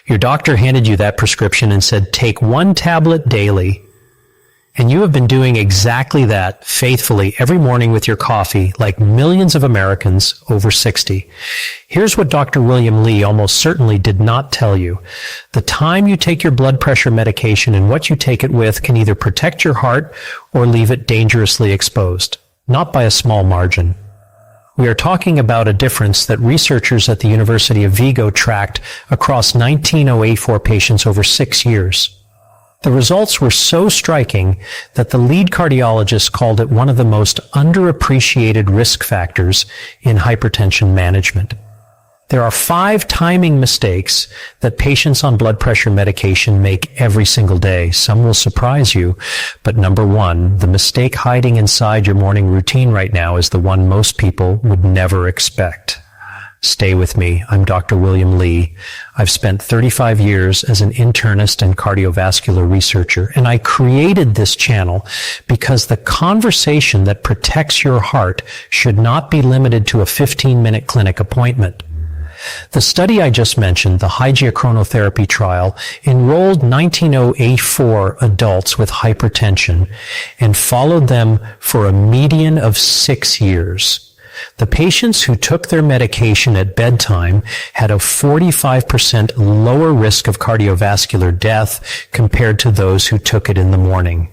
Your doctor handed you that prescription and said, take 1 tablet daily. And you have been doing exactly that faithfully every morning with your coffee, like millions of Americans over 60. Here's what Dr. William Lee almost certainly did not tell you. The time you take your blood pressure medication and what you take it with can either protect your heart or leave it dangerously exposed, not by a small margin. We are talking about a difference that researchers at the University of Vigo tracked across 19,084 patients over 6 years. The results were so striking that the lead cardiologist called it one of the most underappreciated risk factors in hypertension management. There are 5 timing mistakes that patients on blood pressure medication make every single day. Some will surprise you, but number 1, the mistake hiding inside your morning routine right now is the one most people would never expect. Stay with me. I'm Dr. William Lee. I've spent 35 years as an internist and cardiovascular researcher, and I created this channel because the conversation that protects your heart should not be limited to a 15-minute clinic appointment. The study I just mentioned, the hydrochronotherapy trial, enrolled 19,084 adults with hypertension and followed them for a median of 6 years. The patients who took their medication at bedtime had a 45% lower risk of cardiovascular death compared to those who took it in the morning.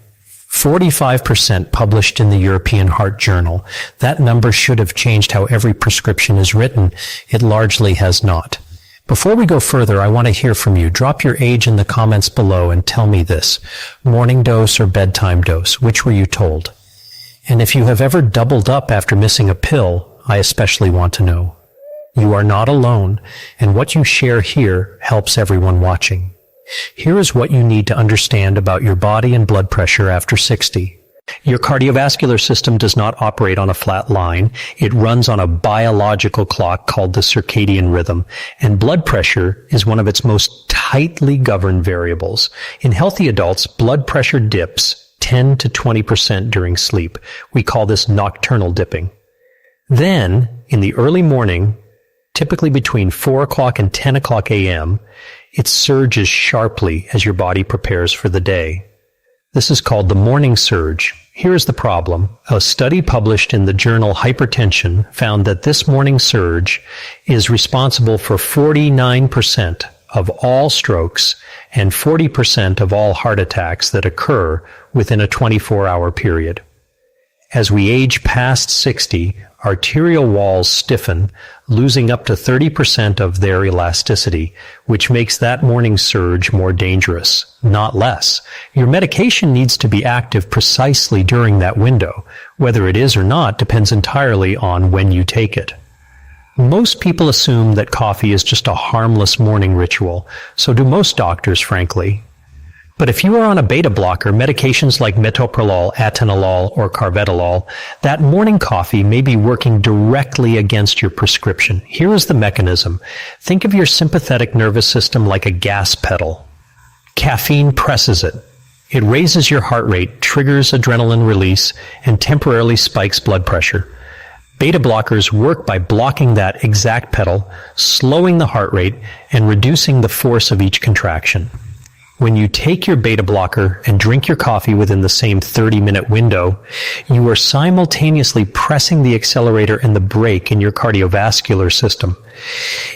45% published in the European Heart Journal. That number should have changed how every prescription is written. It largely has not. Before we go further, I want to hear from you. Drop your age in the comments below and tell me this. Morning dose or bedtime dose? Which were you told? And if you have ever doubled up after missing a pill, I especially want to know. You are not alone, and what you share here helps everyone watching. Here is what you need to understand about your body and blood pressure after 60. Your cardiovascular system does not operate on a flat line. It runs on a biological clock called the circadian rhythm, and blood pressure is one of its most tightly governed variables. In healthy adults, blood pressure dips 10 to 20% during sleep. We call this nocturnal dipping. Then, in the early morning, typically between 4 o'clock and 10 o'clock a.m., it surges sharply as your body prepares for the day. This is called the morning surge. Here is the problem. A study published in the journal Hypertension found that this morning surge is responsible for 49% of all strokes and 40% of all heart attacks that occur within a 24-hour period. As we age past 60, arterial walls stiffen, losing up to 30% of their elasticity, which makes that morning surge more dangerous, not less. Your medication needs to be active precisely during that window. Whether it is or not depends entirely on when you take it. Most people assume that coffee is just a harmless morning ritual, so do most doctors, frankly. But if you are on a beta blocker, medications like metoprolol, atenolol, or carvedilol, that morning coffee may be working directly against your prescription. Here is the mechanism. Think of your sympathetic nervous system like a gas pedal. Caffeine presses it. It raises your heart rate, triggers adrenaline release, and temporarily spikes blood pressure. Beta blockers work by blocking that exact pedal, slowing the heart rate, and reducing the force of each contraction. When you take your beta blocker and drink your coffee within the same 30-minute window, you are simultaneously pressing the accelerator and the brake in your cardiovascular system.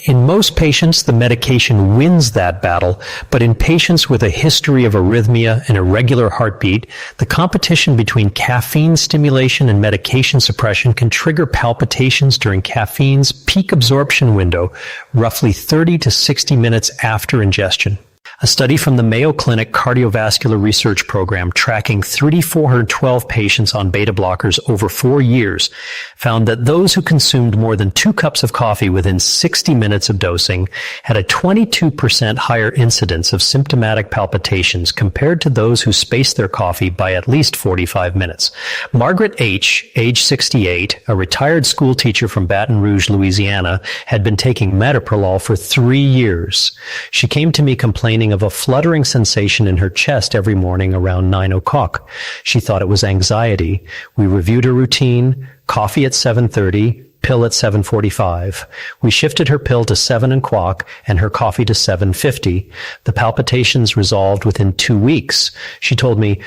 In most patients, the medication wins that battle, but in patients with a history of arrhythmia and irregular heartbeat, the competition between caffeine stimulation and medication suppression can trigger palpitations during caffeine's peak absorption window, roughly 30 to 60 minutes after ingestion. A study from the Mayo Clinic Cardiovascular Research Program tracking 3,412 patients on beta blockers over 4 years found that those who consumed more than 2 cups of coffee within 60 minutes of dosing had a 22% higher incidence of symptomatic palpitations compared to those who spaced their coffee by at least 45 minutes. Margaret H., age 68, a retired school teacher from Baton Rouge, Louisiana, had been taking metoprolol for 3 years. She came to me complaining of a fluttering sensation in her chest every morning around 9 o'clock. She thought it was anxiety. We reviewed her routine, coffee at 7:30, pill at 7:45. We shifted her pill to 7 o'clock and her coffee to 7:50. The palpitations resolved within 2 weeks. She told me,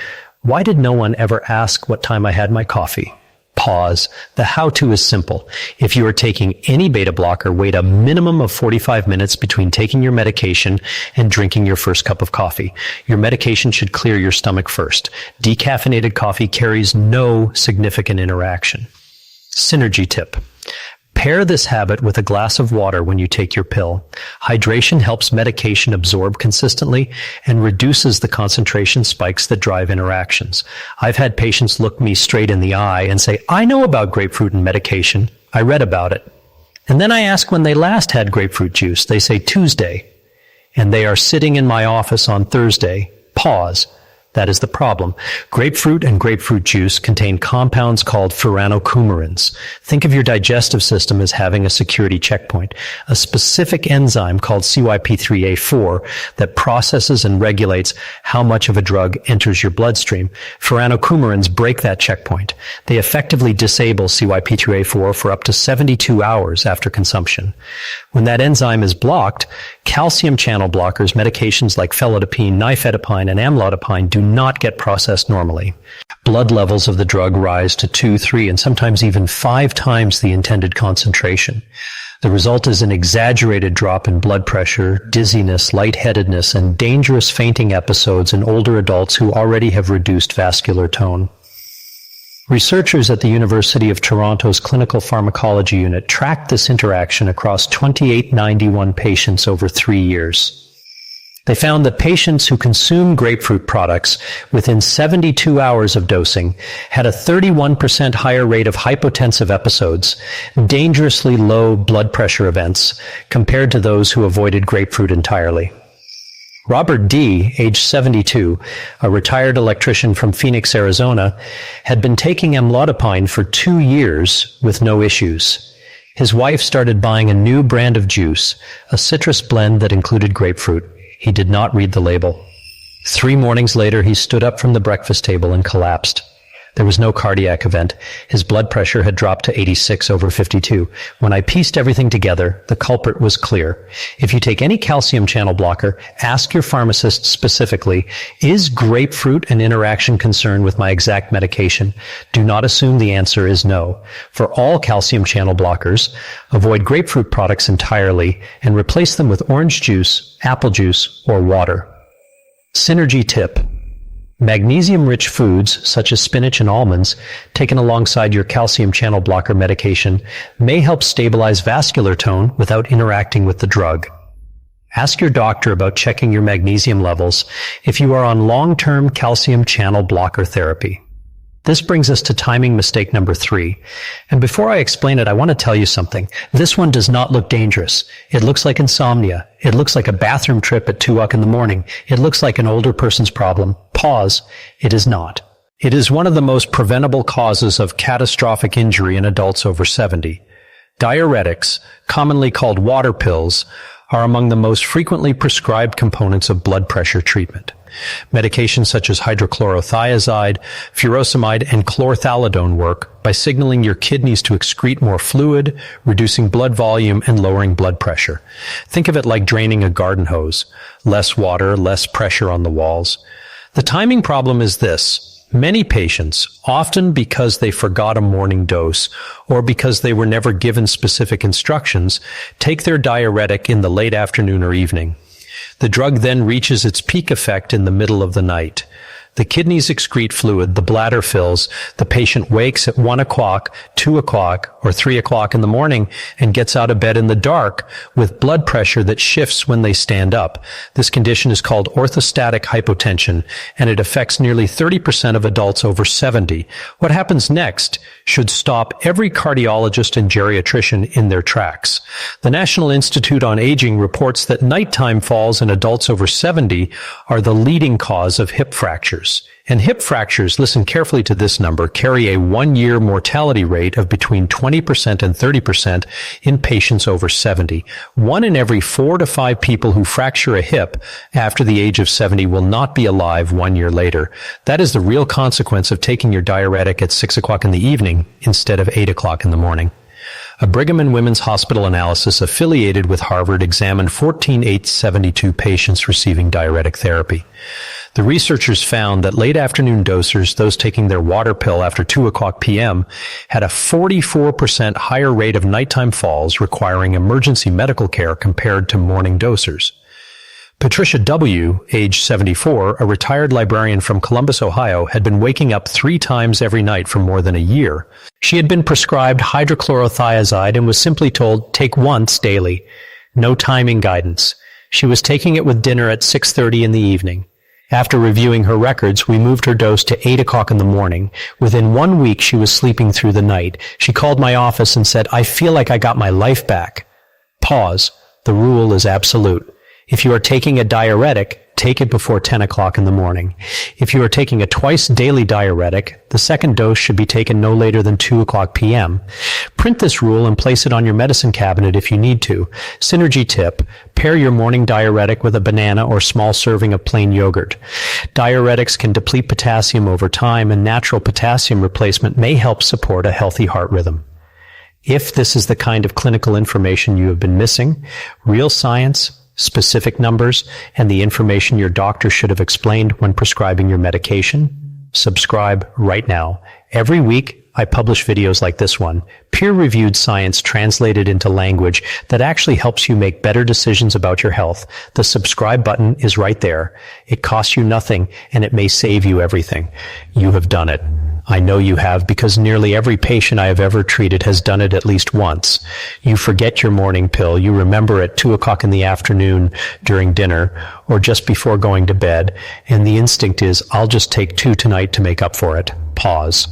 "Why did no one ever ask what time I had my coffee?" Pause. The how-to is simple. If you are taking any beta blocker, wait a minimum of 45 minutes between taking your medication and drinking your first cup of coffee. Your medication should clear your stomach first. Decaffeinated coffee carries no significant interaction. Synergy tip. Pair this habit with a glass of water when you take your pill. Hydration helps medication absorb consistently and reduces the concentration spikes that drive interactions. I've had patients look me straight in the eye and say, "I know about grapefruit and medication. I read about it." And then I ask when they last had grapefruit juice. They say Tuesday. And they are sitting in my office on Thursday. Pause. That is the problem. Grapefruit and grapefruit juice contain compounds called furanocoumarins. Think of your digestive system as having a security checkpoint, a specific enzyme called CYP3A4 that processes and regulates how much of a drug enters your bloodstream. Furanocoumarins break that checkpoint. They effectively disable CYP3A4 for up to 72 hours after consumption. When that enzyme is blocked, calcium channel blockers, medications like felidipine, nifedipine, and amlodipine do not get processed normally. Blood levels of the drug rise to 2, 3, and sometimes even 5 times the intended concentration. The result is an exaggerated drop in blood pressure, dizziness, lightheadedness, and dangerous fainting episodes in older adults who already have reduced vascular tone. Researchers at the University of Toronto's Clinical Pharmacology Unit tracked this interaction across 2891 patients over 3 years. They found that patients who consumed grapefruit products within 72 hours of dosing had a 31% higher rate of hypotensive episodes, dangerously low blood pressure events, compared to those who avoided grapefruit entirely. Robert D., age 72, a retired electrician from Phoenix, Arizona, had been taking amlodipine for 2 years with no issues. His wife started buying a new brand of juice, a citrus blend that included grapefruit. He did not read the label. 3 mornings later, he stood up from the breakfast table and collapsed. There was no cardiac event. His blood pressure had dropped to 86/52. When I pieced everything together, the culprit was clear. If you take any calcium channel blocker, ask your pharmacist specifically, is grapefruit an interaction concern with my exact medication? Do not assume the answer is no. For all calcium channel blockers, avoid grapefruit products entirely and replace them with orange juice, apple juice, or water. Synergy tip. Magnesium-rich foods, such as spinach and almonds, taken alongside your calcium channel blocker medication, may help stabilize vascular tone without interacting with the drug. Ask your doctor about checking your magnesium levels if you are on long-term calcium channel blocker therapy. This brings us to timing mistake number 3. And before I explain it, I want to tell you something. This one does not look dangerous. It looks like insomnia. It looks like a bathroom trip at 2 o'clock in the morning. It looks like an older person's problem. Pause. It is not. It is one of the most preventable causes of catastrophic injury in adults over 70. Diuretics, commonly called water pills, are among the most frequently prescribed components of blood pressure treatment. Medications such as hydrochlorothiazide, furosemide, and chlorthalidone work by signaling your kidneys to excrete more fluid, reducing blood volume, and lowering blood pressure. Think of it like draining a garden hose. Less water, less pressure on the walls. The timing problem is this. Many patients, often because they forgot a morning dose or because they were never given specific instructions, take their diuretic in the late afternoon or evening. The drug then reaches its peak effect in the middle of the night. The kidneys excrete fluid, the bladder fills, the patient wakes at 1 o'clock, 2 o'clock, or 3 o'clock in the morning and gets out of bed in the dark with blood pressure that shifts when they stand up. This condition is called orthostatic hypotension, and it affects nearly 30% of adults over 70. What happens next should stop every cardiologist and geriatrician in their tracks. The National Institute on Aging reports that nighttime falls in adults over 70 are the leading cause of hip fractures. And hip fractures, listen carefully to this number, carry a 1-year mortality rate of between 20% and 30% in patients over 70. 1 in every 4 to 5 people who fracture a hip after the age of 70 will not be alive 1 year later. That is the real consequence of taking your diuretic at 6 o'clock in the evening instead of 8 o'clock in the morning. A Brigham and Women's Hospital analysis affiliated with Harvard examined 14,872 patients receiving diuretic therapy. The researchers found that late afternoon dosers, those taking their water pill after 2 o'clock p.m., had a 44% higher rate of nighttime falls requiring emergency medical care compared to morning dosers. Patricia W., age 74, a retired librarian from Columbus, Ohio, had been waking up 3 times every night for more than a year. She had been prescribed hydrochlorothiazide and was simply told, take once daily. No timing guidance. She was taking it with dinner at 6:30 in the evening. After reviewing her records, we moved her dose to 8 o'clock in the morning. Within 1 week, she was sleeping through the night. She called my office and said, I feel like I got my life back. Pause. The rule is absolute. If you are taking a diuretic, take it before 10 o'clock in the morning. If you are taking a twice daily diuretic, the second dose should be taken no later than 2 o'clock p.m. Print this rule and place it on your medicine cabinet if you need to. Synergy tip, pair your morning diuretic with a banana or small serving of plain yogurt. Diuretics can deplete potassium over time, and natural potassium replacement may help support a healthy heart rhythm. If this is the kind of clinical information you have been missing, real science, specific numbers, and the information your doctor should have explained when prescribing your medication, subscribe right now. Every week, I publish videos like this one, peer-reviewed science translated into language that actually helps you make better decisions about your health. The subscribe button is right there. It costs you nothing, and it may save you everything. You have done it. I know you have, because nearly every patient I have ever treated has done it at least once. You forget your morning pill. You remember at 2 o'clock in the afternoon during dinner or just before going to bed, and the instinct is, I'll just take 2 tonight to make up for it. Pause.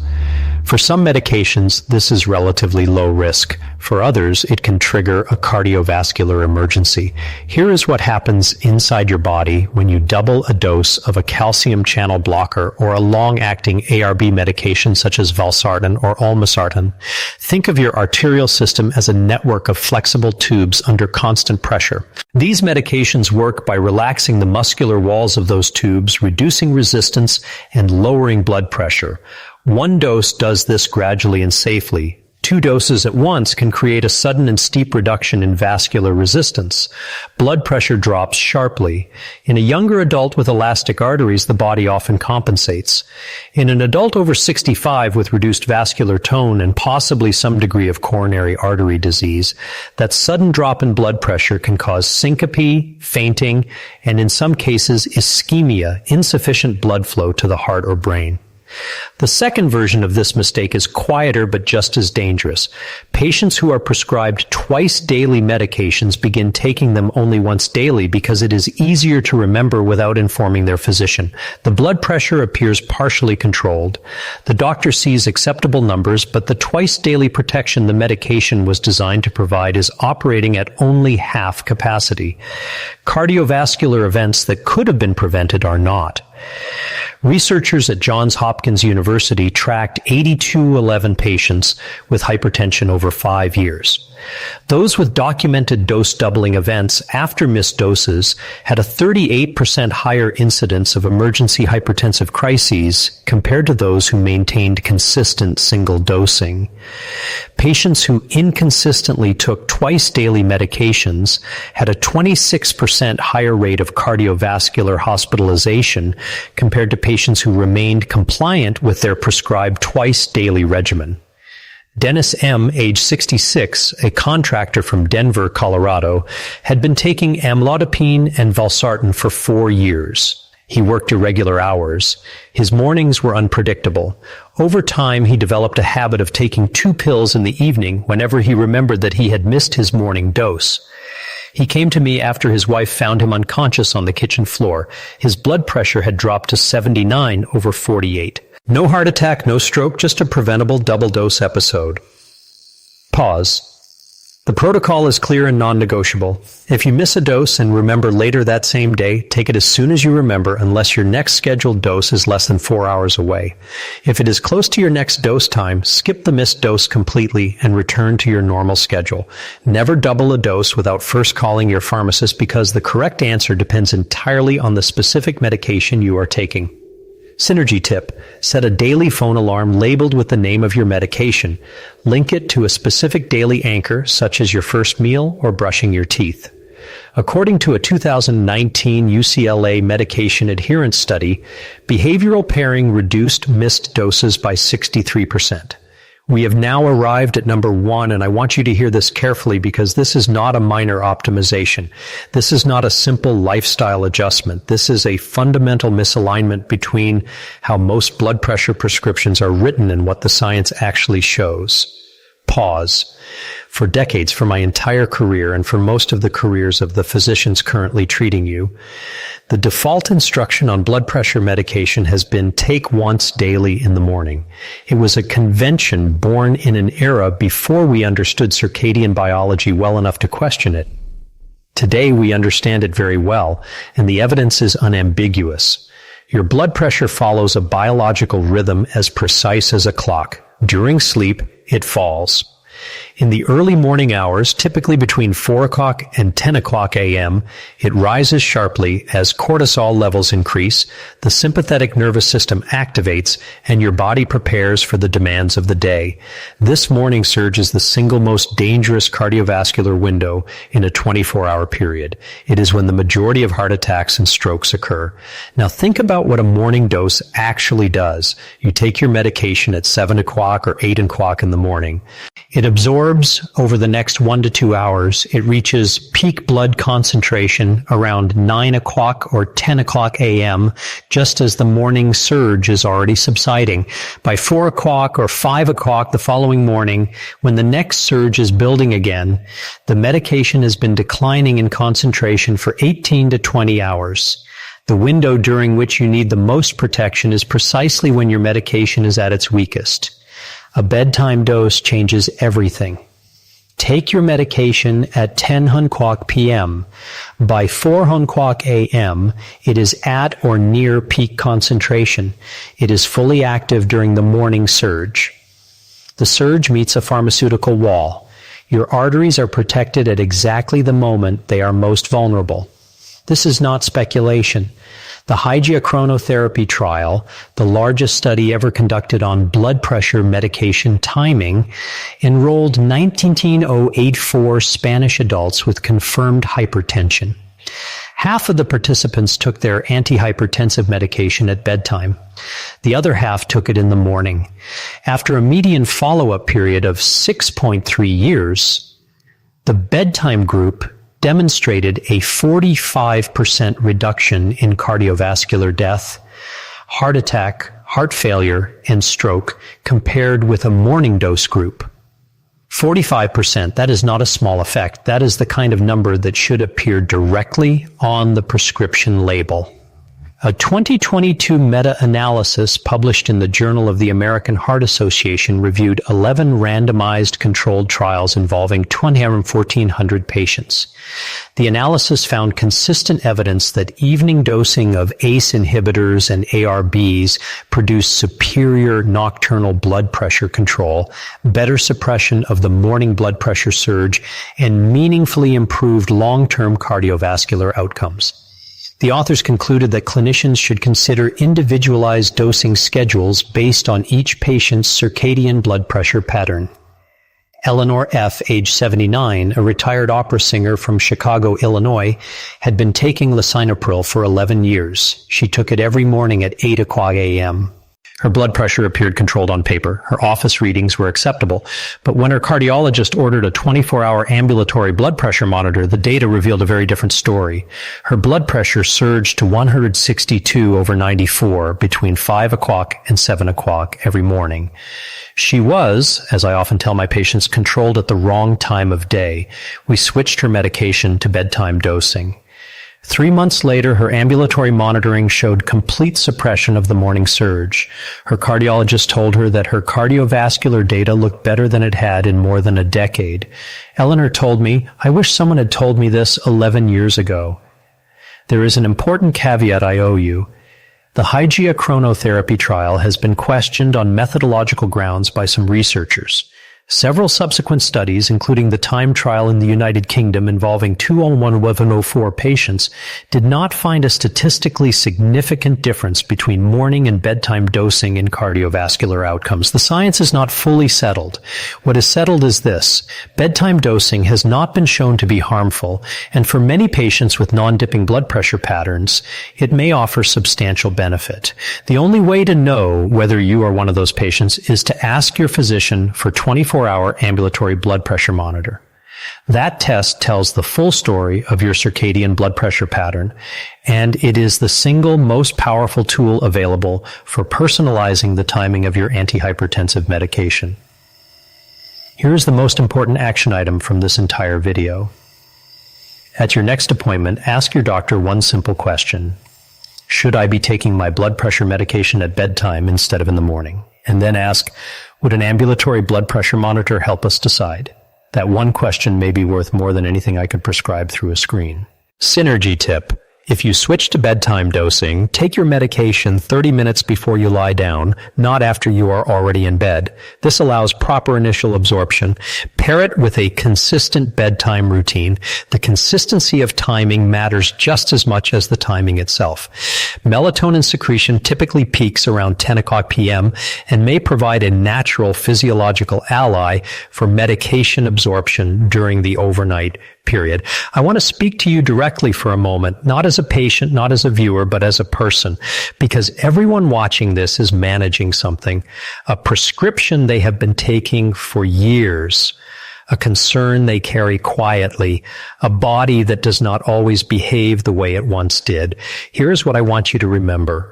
For some medications, this is relatively low risk. For others, it can trigger a cardiovascular emergency. Here is what happens inside your body when you double a dose of a calcium channel blocker or a long-acting ARB medication such as valsartan or olmesartan. Think of your arterial system as a network of flexible tubes under constant pressure. These medications work by relaxing the muscular walls of those tubes, reducing resistance, and lowering blood pressure. 1 dose does this gradually and safely. 2 doses at once can create a sudden and steep reduction in vascular resistance. Blood pressure drops sharply. In a younger adult with elastic arteries, the body often compensates. In an adult over 65 with reduced vascular tone and possibly some degree of coronary artery disease, that sudden drop in blood pressure can cause syncope, fainting, and in some cases ischemia, insufficient blood flow to the heart or brain. The second version of this mistake is quieter but just as dangerous. Patients who are prescribed twice daily medications begin taking them only once daily because it is easier to remember without informing their physician. The blood pressure appears partially controlled. The doctor sees acceptable numbers, but the twice daily protection the medication was designed to provide is operating at only half capacity. Cardiovascular events that could have been prevented are not. Researchers at Johns Hopkins University tracked 8211 patients with hypertension over 5 years. Those with documented dose doubling events after missed doses had a 38% higher incidence of emergency hypertensive crises compared to those who maintained consistent single dosing. Patients who inconsistently took twice daily medications had a 26% higher rate of cardiovascular hospitalization compared to patients who remained compliant with their prescribed twice daily regimen. Dennis M., age 66, a contractor from Denver, Colorado, had been taking amlodipine and valsartan for 4 years. He worked irregular hours. His mornings were unpredictable. Over time, he developed a habit of taking 2 pills in the evening whenever he remembered that he had missed his morning dose. He came to me after his wife found him unconscious on the kitchen floor. His blood pressure had dropped to 79 over 48. No heart attack, no stroke, just a preventable double-dose episode. Pause. The protocol is clear and non-negotiable. If you miss a dose and remember later that same day, take it as soon as you remember unless your next scheduled dose is less than 4 hours away. If it is close to your next dose time, skip the missed dose completely and return to your normal schedule. Never double a dose without first calling your pharmacist because the correct answer depends entirely on the specific medication you are taking. Synergy tip: set a daily phone alarm labeled with the name of your medication. Link it to a specific daily anchor, such as your first meal or brushing your teeth. According to a 2019 UCLA medication adherence study, behavioral pairing reduced missed doses by 63%. We have now arrived at number 1, and I want you to hear this carefully because this is not a minor optimization. This is not a simple lifestyle adjustment. This is a fundamental misalignment between how most blood pressure prescriptions are written and what the science actually shows. Pause. For decades, for my entire career, and for most of the careers of the physicians currently treating you, the default instruction on blood pressure medication has been take once daily in the morning. It was a convention born in an era before we understood circadian biology well enough to question it. Today, we understand it very well, and the evidence is unambiguous. Your blood pressure follows a biological rhythm as precise as a clock. During sleep, it falls. In the early morning hours, typically between 4 o'clock and 10 o'clock a.m., it rises sharply as cortisol levels increase, the sympathetic nervous system activates, and your body prepares for the demands of the day. This morning surge is the single most dangerous cardiovascular window in a 24-hour period. It is when the majority of heart attacks and strokes occur. Now think about what a morning dose actually does. You take your medication at 7 o'clock or 8 o'clock in the morning. It absorbs over the next 1 to 2 hours. It reaches peak blood concentration around 9 o'clock or 10 o'clock a.m., just as the morning surge is already subsiding. By 4 o'clock or 5 o'clock the following morning, when the next surge is building again, the medication has been declining in concentration for 18 to 20 hours. The window during which you need the most protection is precisely when your medication is at its weakest. A bedtime dose changes everything. Take your medication at 10 o'clock p.m. By 4 o'clock a.m., it is at or near peak concentration. It is fully active during the morning surge. The surge meets a pharmaceutical wall. Your arteries are protected at exactly the moment they are most vulnerable. This is not speculation. The Hypertension trial, the largest study ever conducted on blood pressure medication timing, enrolled 19,084 Spanish adults with confirmed hypertension. Half of the participants took their antihypertensive medication at bedtime. The other half took it in the morning. After a median follow-up period of 6.3 years, the bedtime group demonstrated a 45% reduction in cardiovascular death, heart attack, heart failure, and stroke compared with a morning dose group. 45%, that is not a small effect. That is the kind of number that should appear directly on the prescription label. A 2022 meta-analysis published in the Journal of the American Heart Association reviewed 11 randomized controlled trials involving 1,400 patients. The analysis found consistent evidence that evening dosing of ACE inhibitors and ARBs produced superior nocturnal blood pressure control, better suppression of the morning blood pressure surge, and meaningfully improved long-term cardiovascular outcomes. The authors concluded that clinicians should consider individualized dosing schedules based on each patient's circadian blood pressure pattern. Eleanor F., age 79, a retired opera singer from Chicago, Illinois, had been taking lisinopril for 11 years. She took it every morning at 8 o'clock a.m. Her blood pressure appeared controlled on paper. Her office readings were acceptable. But when her cardiologist ordered a 24-hour ambulatory blood pressure monitor, the data revealed a very different story. Her blood pressure surged to 162/94 between 5 o'clock and 7 o'clock every morning. She was, as I often tell my patients, controlled at the wrong time of day. We switched her medication to bedtime dosing. 3 months later, her ambulatory monitoring showed complete suppression of the morning surge. Her cardiologist told her that her cardiovascular data looked better than it had in more than a decade. Eleanor told me, "I wish someone had told me this 11 years ago." There is an important caveat I owe you. The Hypertension trial has been questioned on methodological grounds by some researchers. Several subsequent studies, including the time trial in the United Kingdom involving 21104 patients, did not find a statistically significant difference between morning and bedtime dosing in cardiovascular outcomes. The science is not fully settled. What is settled is this: bedtime dosing has not been shown to be harmful, and for many patients with non-dipping blood pressure patterns, it may offer substantial benefit. The only way to know whether you are one of those patients is to ask your physician for 24-hour ambulatory blood pressure monitor. That test tells the full story of your circadian blood pressure pattern, and it is the single most powerful tool available for personalizing the timing of your antihypertensive medication. Here's the most important action item from this entire video. At your next appointment, ask your doctor one simple question. Should I be taking my blood pressure medication at bedtime instead of in the morning? And then ask, would an ambulatory blood pressure monitor help us decide? That one question may be worth more than anything I could prescribe through a screen. Synergy tip. If you switch to bedtime dosing, take your medication 30 minutes before you lie down, not after you are already in bed. This allows proper initial absorption. Pair it with a consistent bedtime routine. The consistency of timing matters just as much as the timing itself. Melatonin secretion typically peaks around 10 o'clock p.m. and may provide a natural physiological ally for medication absorption during the overnight period. I want to speak to you directly for a moment, not as a patient, not as a viewer, but as a person, because everyone watching this is managing something, a prescription they have been taking for years, a concern they carry quietly, a body that does not always behave the way it once did. Here's what I want you to remember.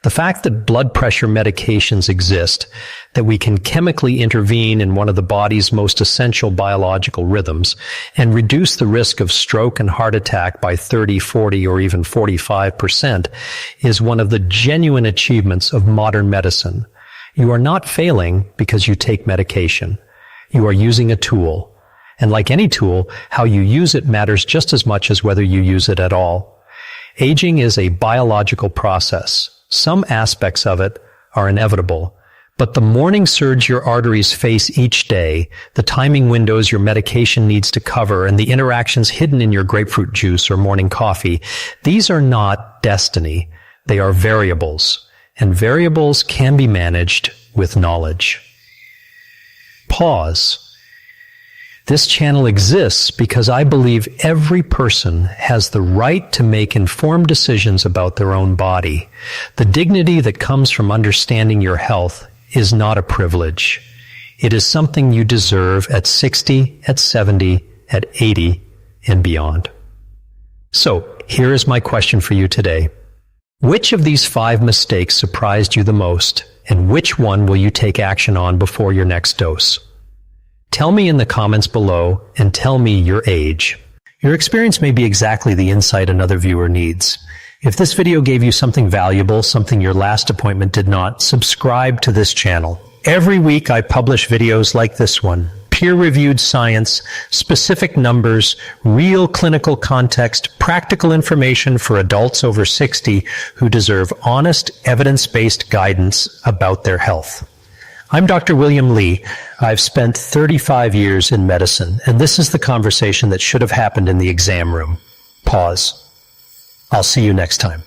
The fact that blood pressure medications exist, that we can chemically intervene in one of the body's most essential biological rhythms and reduce the risk of stroke and heart attack by 30, 40, or even 45% is one of the genuine achievements of modern medicine. You are not failing because you take medication. You are using a tool. And like any tool, how you use it matters just as much as whether you use it at all. Aging is a biological process. Some aspects of it are inevitable, but the morning surge your arteries face each day, the timing windows your medication needs to cover, and the interactions hidden in your grapefruit juice or morning coffee, these are not destiny. They are variables, and variables can be managed with knowledge. Pause. This channel exists because I believe every person has the right to make informed decisions about their own body. The dignity that comes from understanding your health is not a privilege. It is something you deserve at 60, at 70, at 80, and beyond. So, here is my question for you today. Which of these 5 mistakes surprised you the most, and which one will you take action on before your next dose? Tell me in the comments below, and tell me your age. Your experience may be exactly the insight another viewer needs. If this video gave you something valuable, something your last appointment did not, subscribe to this channel. Every week I publish videos like this one. Peer-reviewed science, specific numbers, real clinical context, practical information for adults over 60 who deserve honest, evidence-based guidance about their health. I'm Dr. William Lee. I've spent 35 years in medicine, and this is the conversation that should have happened in the exam room. Pause. I'll see you next time.